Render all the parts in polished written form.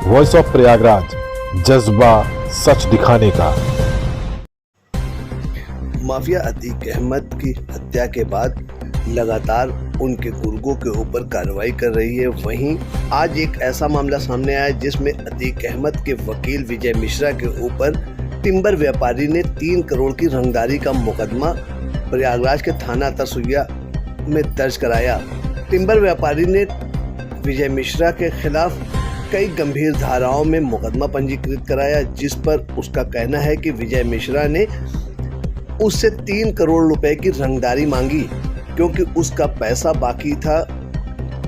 Voice of Prayagraj, जज्बा सच दिखाने का। माफिया अतीक अहमद की हत्या के बाद लगातार उनके गुर्गों के ऊपर कार्रवाई कर रही है। वहीं आज एक ऐसा मामला सामने आया जिसमें अतीक अहमद के वकील विजय मिश्रा के ऊपर टिम्बर व्यापारी ने 3 करोड़ की रंगदारी का मुकदमा प्रयागराज के थाना तरसुइया में दर्ज कराया। टिम्बर व्यापारी ने विजय मिश्रा के खिलाफ कई गंभीर धाराओं में मुकदमा पंजीकृत कराया, जिस पर उसका कहना है कि विजय मिश्रा ने उससे 3 करोड़ रुपए की रंगदारी मांगी क्योंकि उसका पैसा बाकी था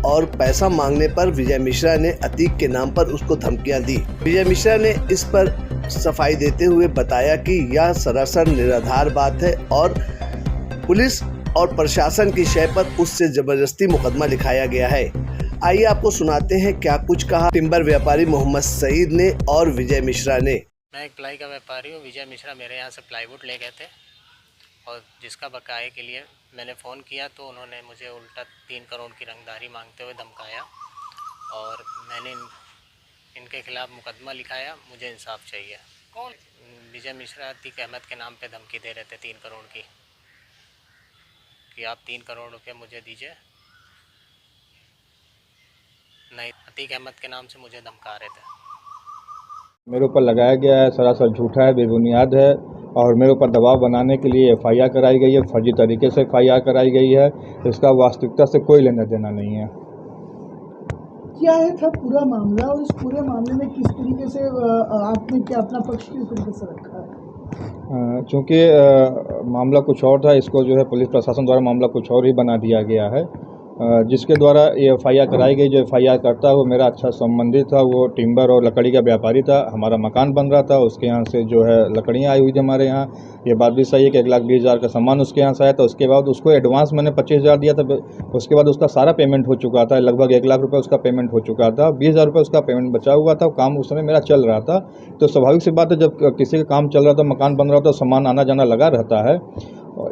और पैसा मांगने पर विजय मिश्रा ने अतीक के नाम पर उसको धमकियां दी। विजय मिश्रा ने इस पर सफाई देते हुए बताया कि यह सरासर निराधार बात है और पुलिस और प्रशासन की शय पर उससे जबरदस्ती मुकदमा लिखाया गया है। आइए आपको सुनाते हैं क्या कुछ कहा टिम्बर व्यापारी मोहम्मद सईद ने और विजय मिश्रा ने। मैं एक प्लाई का व्यापारी हूँ। विजय मिश्रा मेरे यहाँ से प्लाईवुड ले गए थे और जिसका बकाये के लिए मैंने फ़ोन किया तो उन्होंने मुझे उल्टा 3 करोड़ की रंगदारी मांगते हुए धमकाया और मैंने इनके खिलाफ़ मुकदमा लिखाया। मुझे इंसाफ चाहिए। कौन? विजय मिश्रा अतीक अहमद के नाम पे धमकी दे रहे थे 3 करोड़ की, कि आप 3 करोड़ रुपये मुझे दीजिए। नहीं, अतीक अहमद के नाम से मुझे धमका रहे थे। मेरे ऊपर लगाया गया है सरासर झूठा है, बेबुनियाद है और मेरे ऊपर दबाव बनाने के लिए एफआईआर कराई गई है। फर्जी तरीके से एफआईआर कराई गई है। इसका वास्तविकता से कोई लेना देना नहीं है। क्या है था पूरा मामला और इस पूरे मामले में किस तरीके से आपने क्या अपना पक्ष किस तरीके से रखा है? चूँकि मामला कुछ और था, इसको जो है पुलिस प्रशासन द्वारा मामला कुछ और ही बना दिया गया है, जिसके द्वारा ये एफआईआर कराई गई। जो एफआईआर करता है वो मेरा अच्छा संबंधी था, वो टिम्बर और लकड़ी का व्यापारी था। हमारा मकान बन रहा था, उसके यहाँ से जो है लकड़ियाँ आई हुई थी हमारे यहाँ। ये बात भी सही है कि 1,20,000 का सामान उसके यहाँ से आया था। उसके बाद उसको एडवांस मैंने 25,000 दिया था। उसके बाद उसका सारा पेमेंट हो चुका था, लगभग 1 लाख रुपये उसका पेमेंट हो चुका था। 20,000 रुपये उसका पेमेंट बचा हुआ था। काम उस समय मेरा चल रहा था, तो स्वाभाविक सी बात है जब किसी का काम चल रहा था, मकान बन रहा था, सामान आना जाना लगा रहता है।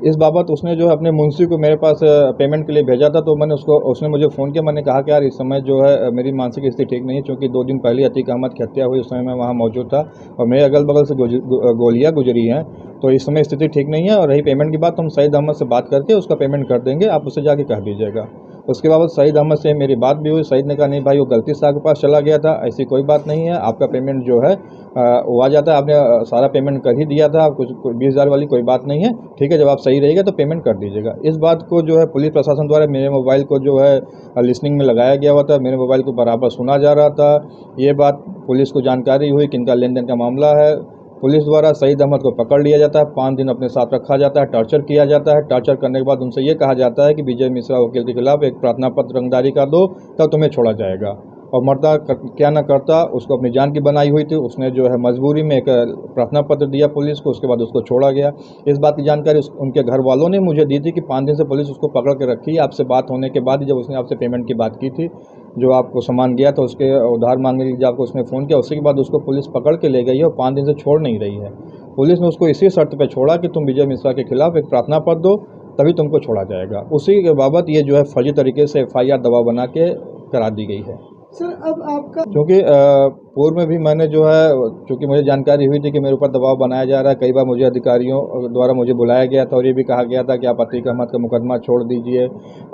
इस बाबत उसने जो है अपने मुंशी को मेरे पास पेमेंट के लिए भेजा था, तो मैंने उसने मुझे फ़ोन किया। मैंने कहा कि यार इस समय जो है मेरी मानसिक स्थिति ठीक नहीं है, क्योंकि 2 दिन पहले अतीक अहमद की हत्या हुई, उस समय मैं वहाँ मौजूद था और मेरे अगल बगल से गोलियाँ गुजरी हैं, तो इस समय स्थिति ठीक नहीं है। और रही पेमेंट की बात, तो हम सईद अहमद से बात करके उसका पेमेंट कर देंगे, आप उससे जाके कह दीजिएगा। उसके बाद सईद अहमद से मेरी बात भी हुई। सईद ने कहा नहीं भाई, वो गलती से आपके पास चला गया था, ऐसी कोई बात नहीं है, आपका पेमेंट जो है वो आ जाता है, आपने सारा पेमेंट कर ही दिया था, कुछ 20,000 वाली कोई बात नहीं है, ठीक है, जब आप सही रहेगा तो पेमेंट कर दीजिएगा। इस बात को जो है पुलिस प्रशासन द्वारा मेरे मोबाइल को जो है लिसनिंग में लगाया गया हुआ था, मेरे मोबाइल को बराबर सुना जा रहा था। ये बात पुलिस को जानकारी हुई कि इनका लेन देन का मामला है। पुलिस द्वारा सईद अहमद को पकड़ लिया जाता है, 5 दिन अपने साथ रखा जाता है, टॉर्चर किया जाता है। टॉर्चर करने के बाद उनसे ये कहा जाता है कि विजय मिश्रा वकील के खिलाफ एक प्रार्थना पत्र रंगदारी का दो, तब तुम्हें छोड़ा जाएगा। और मरता क्या ना करता, उसको अपनी जान की बनाई हुई थी, उसने जो है मजबूरी में एक प्रार्थना पत्र दिया पुलिस को, उसके बाद उसको छोड़ा गया। इस बात की जानकारी उनके घर वालों ने मुझे दी थी कि 5 दिन से पुलिस उसको पकड़ के रखी है। आपसे बात होने के बाद ही, जब उसने आपसे पेमेंट की बात की थी, जो आपको सामान गया था उसके उधार मांगने के लिए आपको उसने फ़ोन किया, उसी के बाद उसको पुलिस पकड़ के ले गई है और 5 दिन से छोड़ नहीं रही है। पुलिस ने उसको इसी शर्त पर छोड़ा कि तुम विजय मिश्रा के खिलाफ एक प्रार्थना पत्र दो, तभी तुमको छोड़ा जाएगा। उसी के बाबत ये जो है फर्जी तरीके से एफआईआर दबाव बना के करा दी गई है। सर अब आपका, क्योंकि पूर्व में भी मैंने जो है, चूँकि मुझे जानकारी हुई थी कि मेरे ऊपर दबाव बनाया जा रहा है, कई बार मुझे अधिकारियों द्वारा मुझे बुलाया गया था और ये भी कहा गया था कि आप अतीक अहमद का मुकदमा छोड़ दीजिए,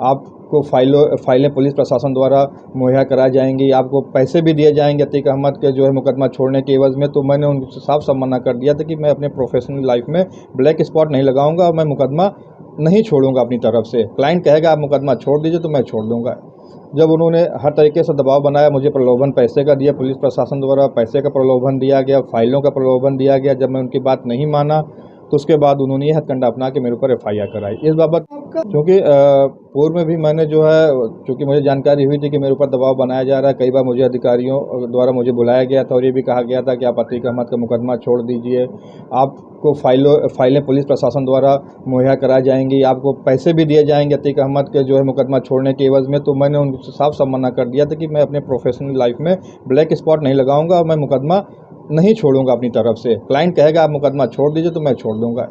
आपको फाइलें पुलिस प्रशासन द्वारा मुहैया कराई जाएंगी, आपको पैसे भी दिए जाएंगे अतीक अहमद के जो है मुकदमा छोड़ने के एवज में। तो मैंने उनसे साफ साफ मना कर दिया था कि मैं अपने प्रोफेशनल लाइफ में ब्लैक स्पॉट नहीं लगाऊंगा और मैं मुकदमा नहीं छोड़ूंगा अपनी तरफ से। क्लाइंट कहेगा आप मुकदमा छोड़ दीजिए तो मैं छोड़ दूंगा। जब उन्होंने हर तरीके से दबाव बनाया, मुझे प्रलोभन पैसे का दिया, पुलिस प्रशासन द्वारा पैसे का प्रलोभन दिया गया, फाइलों का प्रलोभन दिया गया, जब मैं उनकी बात नहीं माना तो उसके बाद उन्होंने यह हथकंडा अपना के मेरे ऊपर एफआईआर कराई। इस बाबत क्योंकि पूर्व में भी मैंने जो है, चूँकि मुझे जानकारी हुई थी कि मेरे ऊपर दबाव बनाया जा रहा है, कई बार मुझे अधिकारियों द्वारा मुझे बुलाया गया था और ये भी कहा गया था कि आप अतीक अहमद का मुकदमा छोड़ दीजिए, आपको फाइलें पुलिस प्रशासन द्वारा मुहैया कराई जाएंगी, आपको पैसे भी दिए जाएंगे अतीक अहमद के जो है मुकदमा छोड़ने के एवज में। तो मैंने उनसे साफ साफ मना कर दिया था कि मैं अपने प्रोफेशनल लाइफ में ब्लैक स्पॉट नहीं लगाऊंगा और मैं मुकदमा नहीं छोड़ूंगा अपनी तरफ से। क्लाइंट कहेगा आप मुकदमा छोड़ दीजिए तो मैं छोड़ दूंगा।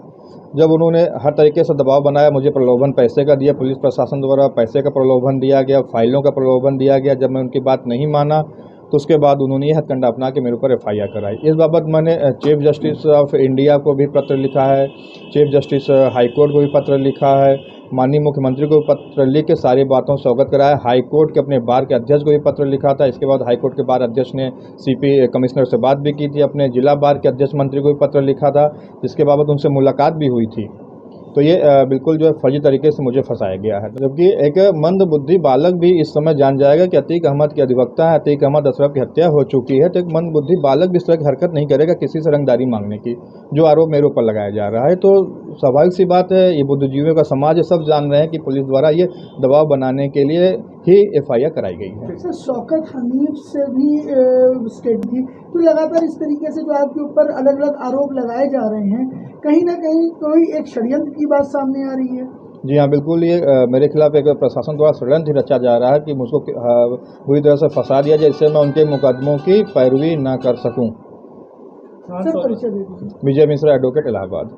जब उन्होंने हर तरीके से दबाव बनाया, मुझे प्रलोभन पैसे का दिया, पुलिस प्रशासन द्वारा पैसे का प्रलोभन दिया गया, फाइलों का प्रलोभन दिया गया, जब मैं उनकी बात नहीं माना तो उसके बाद उन्होंने ये हथकंडा अपना के मेरे ऊपर FIR कराई। इस बाबत मैंने चीफ जस्टिस ऑफ इंडिया को भी पत्र लिखा है, चीफ जस्टिस हाई कोर्ट को भी पत्र लिखा है, माननीय मुख्यमंत्री को पत्र लिख के सारी बातों से अवगत कराया। हाई कोर्ट के अपने बार के अध्यक्ष को भी पत्र लिखा था। इसके बाद हाई कोर्ट के बार अध्यक्ष ने CP कमिश्नर से बात भी की थी, अपने जिला बार के अध्यक्ष मंत्री को भी पत्र लिखा था, जिसके बाबत उनसे मुलाकात भी हुई थी। तो ये बिल्कुल जो है फर्जी तरीके से मुझे फंसाया गया है। जबकि एक मंद बुद्धि बालक भी इस समय जान जाएगा कि अतीक अहमद के अधिवक्ता है, अतीक अहमद अशरफ की हत्या हो चुकी है, तो एक मंद बुद्धि बालक भी इस तरह की हरकत नहीं करेगा किसी से रंगदारी मांगने की, जो आरोप मेरे ऊपर लगाया जा रहा है। तो स्वाभाविक सी बात है, ये बुद्धिजीवियों का समाज है, सब जान रहे हैं कि पुलिस द्वारा ये दबाव बनाने के लिए ही FIR कराई गई है। सर शौकत हनीफ से भी स्टेट थी, तो लगातार इस तरीके से जो आपके ऊपर अलग अलग आरोप लगाए जा रहे हैं, कहीं ना कहीं कोई एक षड्यंत्र की बात सामने आ रही है। जी हाँ, बिल्कुल, ये मेरे खिलाफ एक प्रशासन द्वारा षड्यंत्र रचा जा रहा है कि मुझको बुरी तरह से फंसा दिया जाए, इससे मैं उनके मुकदमों की पैरवी न कर सकूं। सर परिचय दे दीजिए। विजय मिश्रा, एडवोकेट, इलाहाबाद।